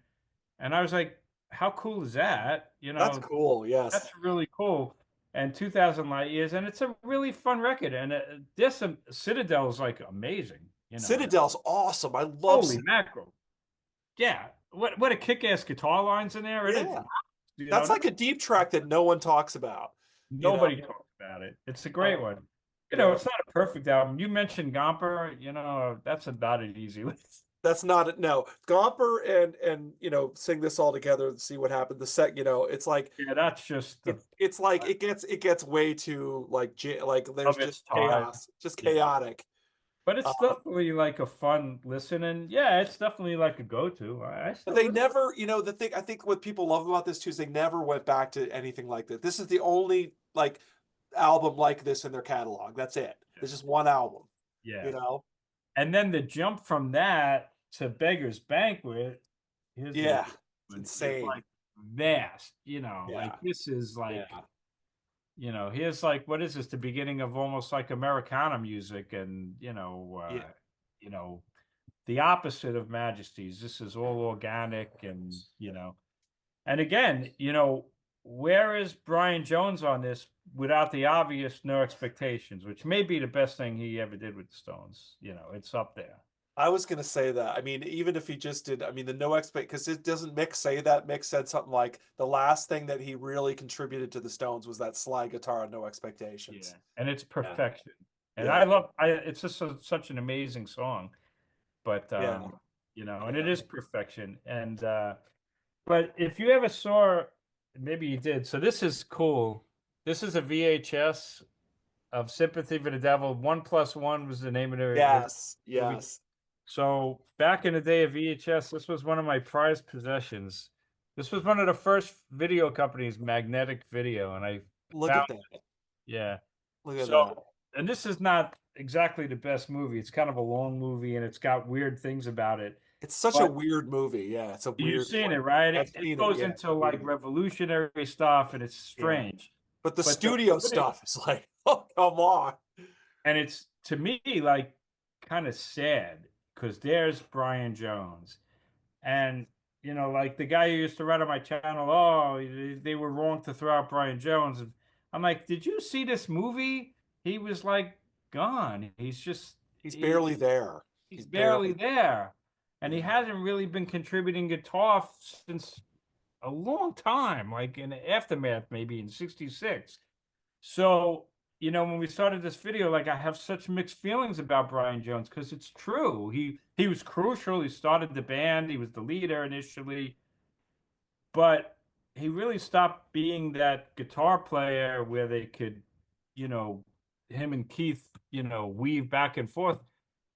and I was like, how cool is that? That's cool. That's Yes. really cool. And 2000 Light Years, and it's a really fun record. And this Citadel is like amazing. Citadel's awesome. I love Holy mackerel. Yeah. What a kick-ass guitar lines in there. It is, Yeah. That's that like a deep track that no one talks about. You know? nobody talks about it. It's a great Uh, one. yeah. It's not a perfect album. You mentioned Gomper, that's not an easy list. That's not it. No. Gomper and sing this all together and see what happened. It's like Yeah, that's just it's like it gets way too like like there's of just its time. chaos, just Yeah. chaotic. But it's Uh, definitely like a fun listen, and yeah, it's definitely like a go-to. I but still they listen. never, the thing I think what people love about this too is they never went back to anything like this. This is the only like album like this in their catalog. That's it. It's just one album, Yeah. you know? And then the jump from that to Beggar's Banquet, here's the Yeah. It's one, is insane. like vast, like Yeah. this is Yeah. like, here's like, what is this? The beginning of almost like Americana music and, Yeah. you know, the opposite of Majesties. This is all organic and, and again, where is Brian Jones on this without the obvious No Expectations, which may be the best thing he ever did with the Stones. You know, it's up there. I was gonna say that. I mean, even if he just did, I mean, the no expect because it doesn't Mick say that. Mick said something like the last thing that he really contributed to the Stones was that slide guitar on No Yeah, Expectations. and it's Yeah, perfection. And yeah, it's just such an amazing song. But yeah, you know, and it yeah. is perfection. And but if you ever saw, maybe you did. So this is cool. This is a VHS of Sympathy for the Devil. 1+1 was the name of the Yes, movie. yes. So back in the day of VHS, this was one of my prized possessions. This was one of the first video companies, Magnetic Video, and I Look found at that. yeah. Look at So, that. and this is not exactly the best movie. It's kind of a long movie, and it's got weird things about it. It's such a But weird movie. Yeah, it's a you've weird seen it, like right? I've It seen it. goes Yeah, into seen like it. revolutionary stuff, and it's Yeah. strange. But the But the studio footage, stuff is like, oh, come on. and it's to me like kind of sad because there's Brian Jones. And you know, like the guy who used to write on my channel, oh, they were wrong to throw out Brian Jones. And I'm like, did you see this movie? He was like gone. He's just He's barely he there. he's He's barely barely. there, and he Yeah. hasn't really been contributing guitar since a long time, like in the aftermath, maybe in '66. So, you know, when we started this video, like I have such mixed feelings about Brian Jones because it's true. He was crucial. He started the band. He was the leader initially, but he really stopped being that guitar player where they could, you know, him and Keith, you know, weave back and forth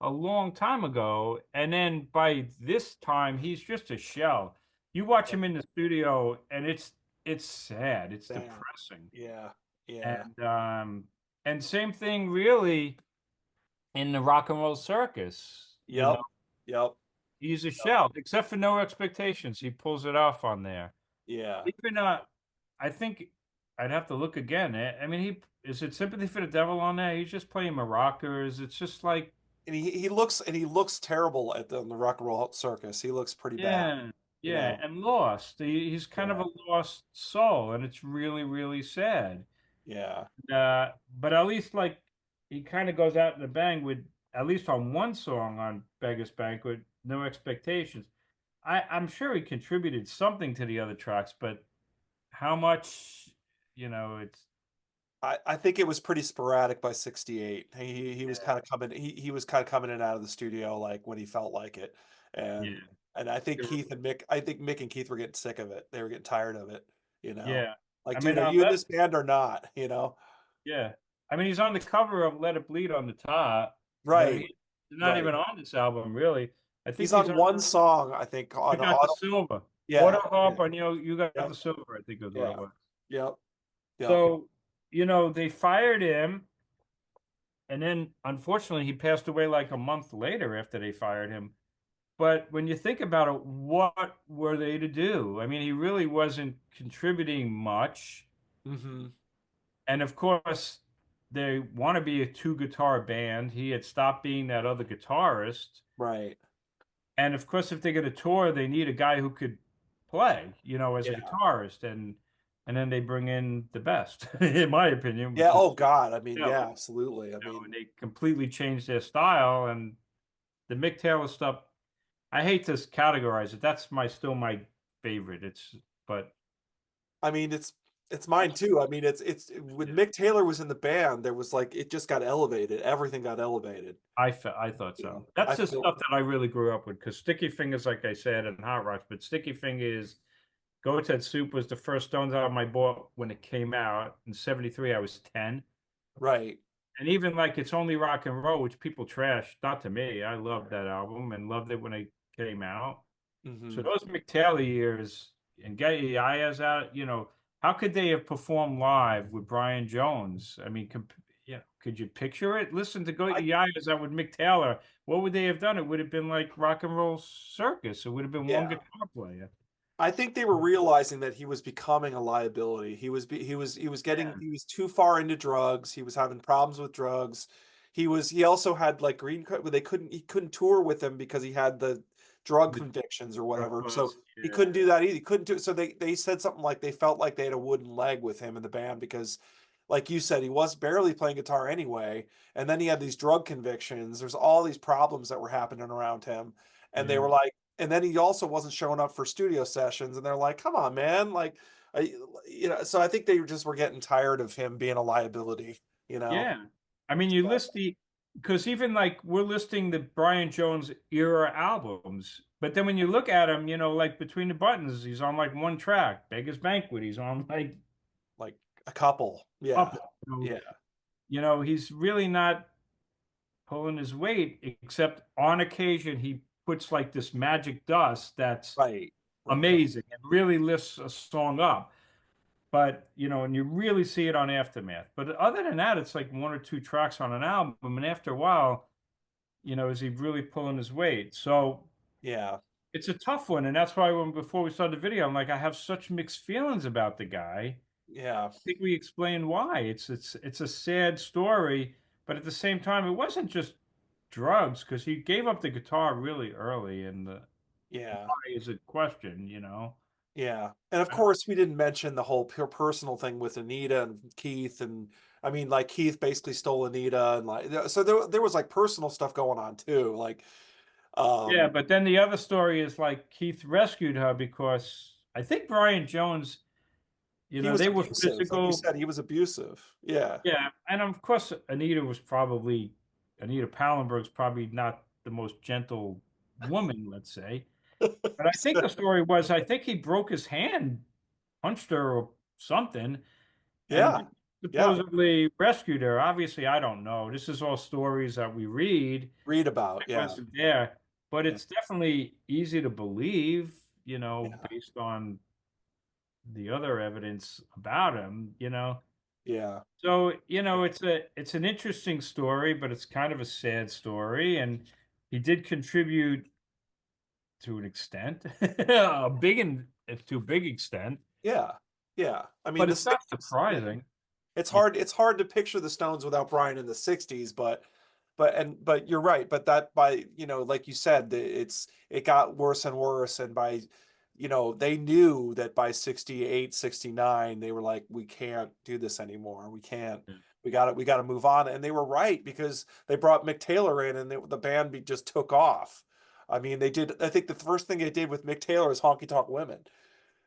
a long time ago. And then by this time, he's just a shell. You watch Yeah. him in the studio, and it's sad. It's Sad. depressing. Yeah. Yeah. And same thing really in the rock and roll circus. You know, Yep. Yep. he's a shell, except for No Expectations. He pulls it off on there. Yeah. Even I think I'd have to look again. I mean, he is it Sympathy for the Devil on there? He's just playing maracas. It's just like And he looks terrible at the Rock and Roll Circus. He looks pretty bad, yeah, you yeah, know. and lost. He's kind of Yeah. a lost soul, and it's really, really sad. Yeah. But at least like he kind of goes out in the bang with at least on one song on Beggars Banquet, No Expectations. I'm sure he contributed something to the other tracks, but how much, you know, it's I think it was pretty sporadic by 68. He was kind of coming he was kind of coming in and out of the studio like when he felt like it. yeah, And I think Mick and Keith were getting sick of it. They were getting tired of it, you know. yeah. Like, I dude, mean, are on you in Let this band or not, you know? yeah, I mean, he's on the cover of Let It Bleed on the top, but Right. he's not Right. even on this album really. I think He's he's on on one song, I think, You on Got the Auto. Silver, Auto Yeah. Harp Yeah. on You Got Yep. the Silver, I think is what it Yeah. was. Yep. Yep. So, you know, they fired him, and then unfortunately he passed away like a month later after they fired him. But when you think about it, what were they to do? I mean, he really wasn't contributing much. Hmm. And of course, they want to be a two guitar band. He had stopped being that other guitarist. Right. And of course, if they're going to tour, they need a guy who could play, you know, as a Yeah. guitarist. And then they bring in the best, in my opinion, Yeah. which is Oh God. I mean, Taylor. yeah, absolutely. I You know, mean, and they completely changed their style. And the Mick Taylor stuff, I hate to categorize it. That's still my favorite. But it's mine too. I mean, it's when yeah, Mick Taylor was in the band, there was like it just got elevated. Everything got elevated. I thought You so. know, That's I the feel stuff that I really grew up with because Sticky Fingers, like I said, and Hot Rocks, but Sticky Fingers, Go Ted Soup was the first Stones album I bought when it came out in '73. I was 10. right. And even like It's Only Rock and Roll, which people trash, not to me. I loved that album and loved it when it came out. So Hmm. those Mick Taylor years and get your eyes out, you know, how could they have performed live with Brian Jones? I mean, yeah, could you picture it? Listen to Go I Your Eyes Out with Mick Taylor. What would they have done? It would have been like rock and roll circus. It would have been one Yeah. guitar player. I think they were realizing that he was becoming a liability. Yeah. He was too far into drugs. He was having problems with drugs. He also had like green card where he couldn't tour with him because he had the drug The convictions or drug whatever. So bust, he yeah, couldn't do that either. He couldn't do so they said something like they felt like they had a wooden leg with him in the band because like you said, he was barely playing guitar anyway. And then he had these drug convictions. There's all these problems that were happening around him. And they yeah. were like, and then he also wasn't showing up for studio sessions. And they're like, come on, man. Like, I, so I think they just were getting tired of him being a liability, you know? Yeah. I mean, you list the because even like we're listing the Brian Jones era albums, but then when you look at him, like Between the Buttons, he's on like one track. Beggars Banquet, he's on like Like a couple. Yeah. couple. Yeah. He's really not pulling his weight, except on occasion he puts like this magic dust that's Right. Right. amazing and really lifts a song up. But and you really see it on Aftermath. But other than that, it's like one or two tracks on an album, and after a while, is he really pulling his weight? So Yeah. it's a tough one, and that's why when before we started the video, I'm like, I have such mixed feelings about the guy. Yeah. I think we explained why. It's a sad story, but at the same time, it wasn't just drugs because he gave up the guitar really early, and the Yeah. why is a question. Yeah. And of course, we didn't mention the whole pure personal thing with Anita and Keith. And I mean, like Keith basically stole Anita and like, so there was like personal stuff going on too. Like, Yeah, um, but then the other story is like Keith rescued her because I think Brian Jones, he was they were abusive. Like you physical. said, he was abusive. Yeah. Yeah, and of course Anita Pallenberg's probably not the most gentle woman, let's say. But I think the story was I think he broke his hand, punched her or something, and Yeah. Yeah. supposedly rescued her. Obviously, I don't know. This is all stories that we read. Read about. I Yeah. wasn't there, but Yeah. it's definitely easy to believe, Yeah. based on the other evidence about him. Yeah. So, it's an interesting story, but it's kind of a sad story. And he did contribute to an extent, to a big extent, Yeah. Yeah. I mean, but the it's not 60s. Yeah. surprising. You It's hard to picture the Stones without Brian in the 60s, but you're right. But that by, like you said, it got worse and worse. And by, they knew that by 68, 69, they were like, we can't do this anymore. We can't, know. we got to move on. And they were right because they brought Mick Taylor in and the band just took off. I mean, I think the first thing they did with Mick Taylor is Honky Tonk Women,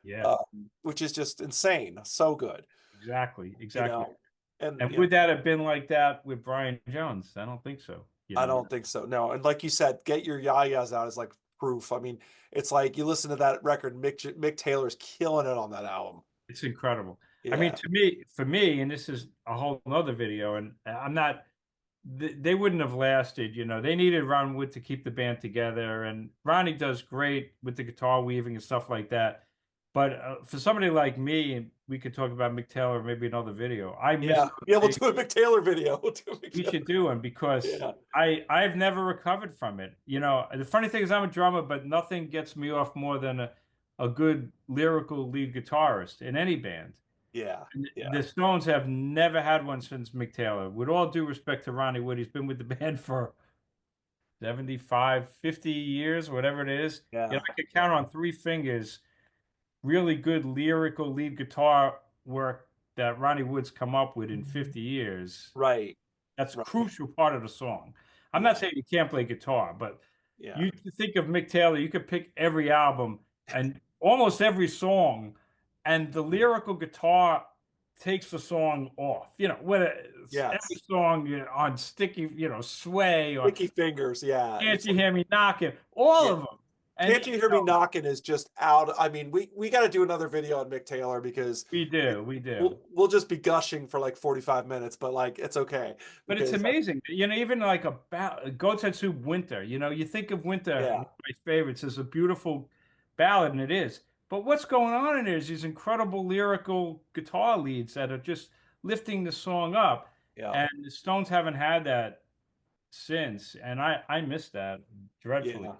Yeah, which is just insane. So good, exactly, you exactly. know, and, And would that have been like that with Brian Jones? I don't think so. I don't think so. No. And like you said, get your yayas out is like proof. I mean, it's like you listen to that record, Mick Taylor's killing it on that album. It's incredible. I mean, Yeah. for me, and this is a whole other video, and I'm not, they wouldn't have lasted. They needed Ron Wood to keep the band together, and Ronnie does great with the guitar weaving and stuff like that. But for somebody like me, and we could talk about Mick Taylor maybe another video. I miss Yeah. those Yeah, we'll days. do a Mick Taylor video. We'll do a Mick We Taylor. should do one because Yeah. I've never recovered from it. The funny thing is I'm a drummer, but nothing gets me off more than a good lyrical lead guitarist in any band. Yeah. And Yeah. the Stones have never had one since Mick Taylor. With all due respect to Ronnie Wood, he's been with the band for 75, 50 years, whatever it is. Yeah. I could Yeah. count on three fingers really good lyrical lead guitar work that Ronnie Wood's come up with in 50 years. Right. That's a Right. crucial part of the song. I'm not Yeah. saying you can't play guitar, but Yeah. you think of Mick Taylor, you could pick every album and almost every song, and the lyrical guitar takes the song off. Whether it's every Yes. song on Sticky, Sway or Sticky Fingers. Yeah. Can't It's You like, Hear Me Knocking, all yeah. of them. And Can't You Hear Me Knocking is just out. I mean, we got to do another video on Mick Taylor because we it, do, we do. we'll just be gushing for like 45 minutes, but like it's okay But it's because amazing. Even like a Goat's Head Soup Winter, you think of Winter, one yeah. of my favorites, is a beautiful ballad, and it is. But what's going on in it is these incredible lyrical guitar leads that are just lifting the song up. Yeah. And the Stones haven't had that since. And I miss that dreadfully.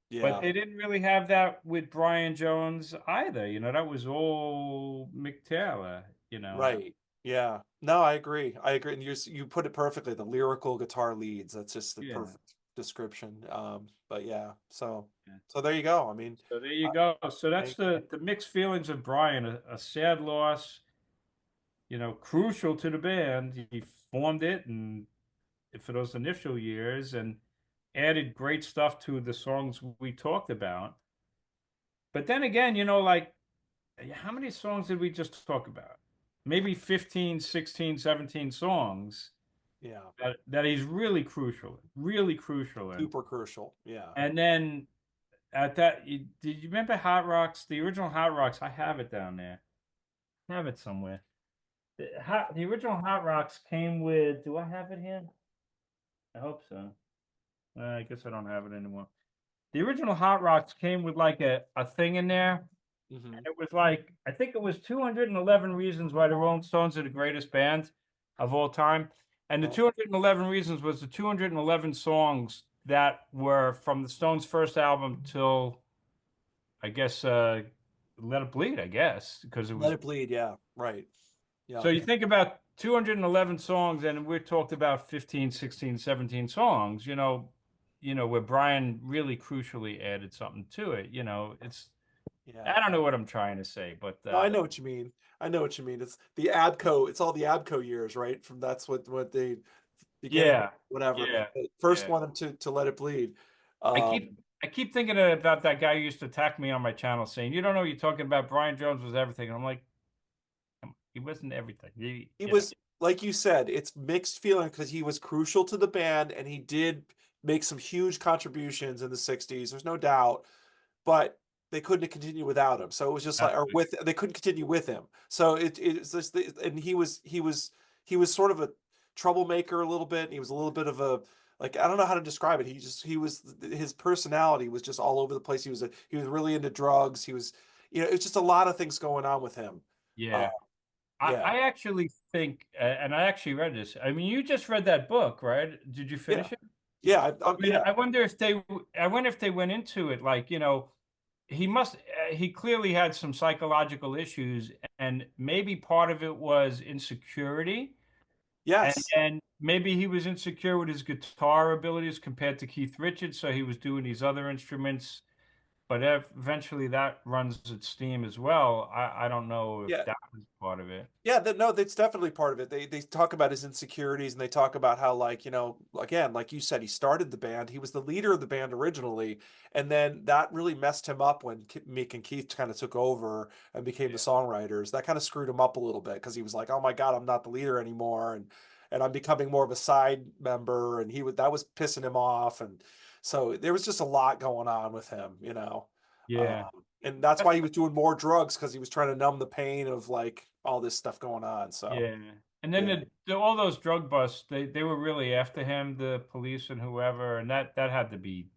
Yeah. But Yeah. they didn't really have that with Brian Jones either. That was all Mick Taylor. Right. Yeah. No, I agree. I agree. And you put it perfectly. The lyrical guitar leads. That's just the Yeah. perfect. description. But yeah, Yeah. so there you go. I mean, So there you I, go. So that's I, the mixed feelings of Brian, a sad loss, crucial to the band. He formed it and for those initial years and added great stuff to the songs we talked about. But then again, like how many songs did we just talk about? Maybe 15, 16, 17 songs yeah, that he's really crucial in. super crucial. Yeah. And then at that, did you remember Hot Rocks? The original Hot Rocks, I have it down there. I have it somewhere. The original Hot Rocks came with, do I have it here? I hope so. I guess I don't have it anymore. The original Hot Rocks came with like a thing in there. And Hmm. it was like, I think it was 211 reasons why the Rolling Stones are the greatest band of all time. And the Oh, 211 reasons was the 211 songs that were from the Stones' first album till, I guess, Let It Bleed, I guess, because it Let was. It Bleed. Yeah. Right. Yeah. So you think about 211 songs, and we talked about 15, 16, 17 songs, where Brian really crucially added something to it. Yeah. I don't know what I'm trying to say, but No, I know what you mean. I know what you mean. It's the Abco. It's all the Abco years, right? From that's what they beginning, yeah, whatever. yeah, First yeah. one to Let It Bleed. I keep Um, I keep thinking about that guy who used to attack me on my channel saying, "You don't know what you're talking about. Brian Jones was everything." And I'm like, he wasn't everything. he was, like you said, it's mixed feeling because he was crucial to the band and he did make some huge contributions in the 60s. There's no doubt. But they couldn't continue without him. So it was just like, or Absolutely. with they couldn't continue with him. So it's just, and he was sort of a troublemaker a little bit. He was a little bit of a, like, I don't know how to describe it. He was, his personality was just all over the place. He was really into drugs. He was, it's just a lot of things going on with him. Uh, Yeah. yeah, I actually think, and I actually read this. I mean, you just read that book, right? Did you yeah, finish it? yeah. I mean, Yeah. I wonder if they went into it like, he clearly had some psychological issues, and maybe part of it was insecurity, and Yes. and maybe he was insecure with his guitar abilities compared to Keith Richards, so he was doing these other instruments, but eventually that runs its steam as well. I don't know if Yeah. that was part of it. Yeah, no, that's definitely part of it. They talk about his insecurities and they talk about how, like, again, like you said, he started the band. He was the leader of the band originally, and then that really messed him up when Mick and Keith kind of took over and became the Yeah. songwriters. That kind of screwed him up a little bit because he was like, "Oh my God, I'm not the leader anymore," and I'm becoming more of a side member, and that was pissing him off, and so there was just a lot going on with him. Yeah. And that's That's why he was doing more drugs because he was trying to numb the pain of like all this stuff going on. So Yeah. And then yeah, all those drug busts, they were really after him, the police and whoever, and that had to be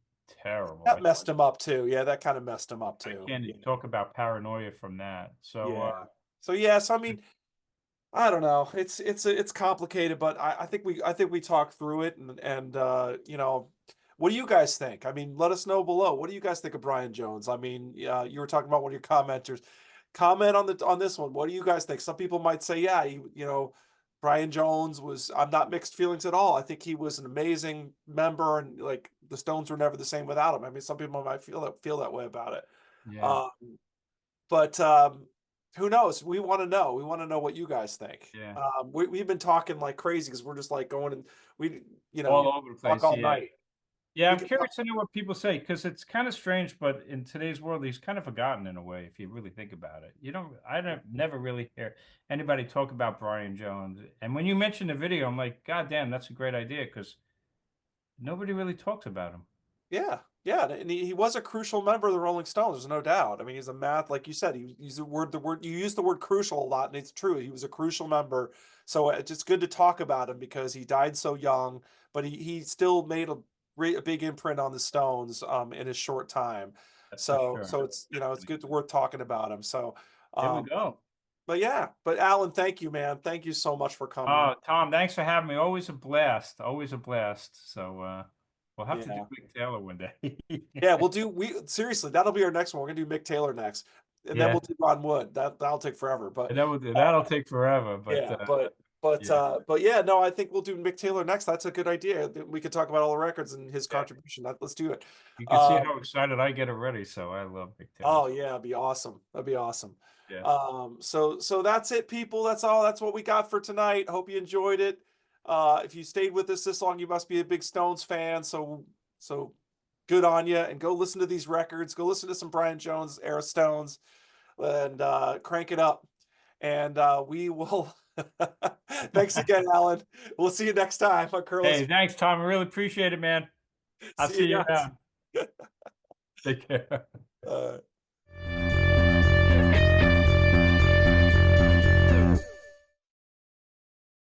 terrible. that messed him up too. Yeah, that kind of messed him up I too. can't even talk about paranoia from that. So, Yeah. So yeah, so I mean, I don't know. It's complicated, but I think we talked through it, and what do you guys think? I mean, let us know below. What do you guys think of Brian Jones? I mean, you were talking about one of your commenters. Comment on this one. What do you guys think? Some people might say, yeah, Brian Jones was. I'm not mixed feelings at all. I think he was an amazing member, and like the Stones were never the same without him. I mean, some people might feel that way about it. yeah, Um, but who knows? We want to know. We want to know what you guys think. yeah. We've been talking like crazy because we're just like going and we, All over the talk place. all Yeah. night. Yeah, We I'm can talk. curious to know what people say because it's kind of strange, but in today's world, he's kind of forgotten in a way if you really think about it. I don't never really hear anybody talk about Brian Jones. And when you mentioned the video, I'm like, God damn, that's a great idea because nobody really talks about him. Yeah, yeah, and he was a crucial member of the Rolling Stones. There's no doubt. I mean, he's a math, like you said. He used the word you use the word crucial a lot, and it's true. He was a crucial member. So it's just good to talk about him because he died so young, but he still made a big imprint on the Stones in his short time. That's for So sure. it's Definitely. good worth talking about him. So, There we um, go. but yeah, but Alan, thank you, man. Thank you so much for coming. Tom, thanks for having me. Always a blast. Always a blast. So we'll have to do Yeah. Mick Taylor one day. Yeah, we seriously, that'll be our next one. We're gonna do Mick Taylor next. And then Yeah. we'll do Ron Wood. That'll take forever. But That'll take forever, but yeah, but Yeah, But yeah, no, I think we'll do Mick Taylor next. That's a good idea. We could talk about all the records and his yeah. contribution. Let's do it. You can see Um, how excited I get already, so I love Big Taylor. oh yeah, it'd be awesome. That'd be awesome. Yeah. So that's it, people. That's all. That's what we got for tonight. Hope you enjoyed it. If you stayed with us this long, you must be a big Stones fan. So good on you. And go listen to these records. Go listen to some Brian Jones era Stones, and crank it up. And we will. Thanks again, Alan. We'll see you next time on Curlis. Hey, thanks, Tom. I really appreciate it, man. I'll See you see you guys. around. Take care. Uh,